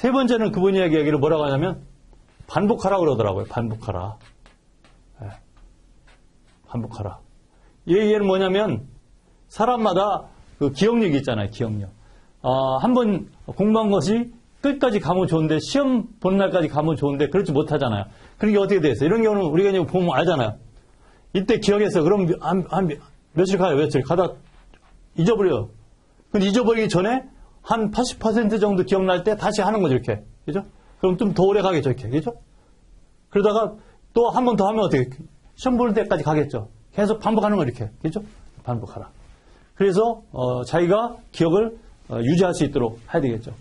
세 번째는 그분이 얘기를 뭐라고 하냐면 반복하라 그러더라고요. 반복하라. 네. 반복하라. 얘는 뭐냐면 사람마다 그 기억력이 있잖아요. 기억력. 한번 공부한 것이 끝까지 가면 좋은데 시험 보는 날까지 가면 좋은데 그렇지 못하잖아요. 그러니까 어떻게 돼있어요? 이런 경우는 우리가 이제 보면 알잖아요. 이때 기억해서 그럼 한 며칠 가요. 며칠 가다 잊어버려요. 근데 잊어버리기 전에 한 80% 정도 기억날 때 다시 하는 거죠. 이렇게. 그죠? 그럼 좀 더 오래 가겠죠. 이렇게. 그죠? 그러다가 또 한 번 더 하면 어떻게 시험 보는 때까지 가겠죠. 계속 반복하는 거 이렇게. 그죠? 반복하라. 그래서 자기가 기억을 유지할 수 있도록 해야 되겠죠.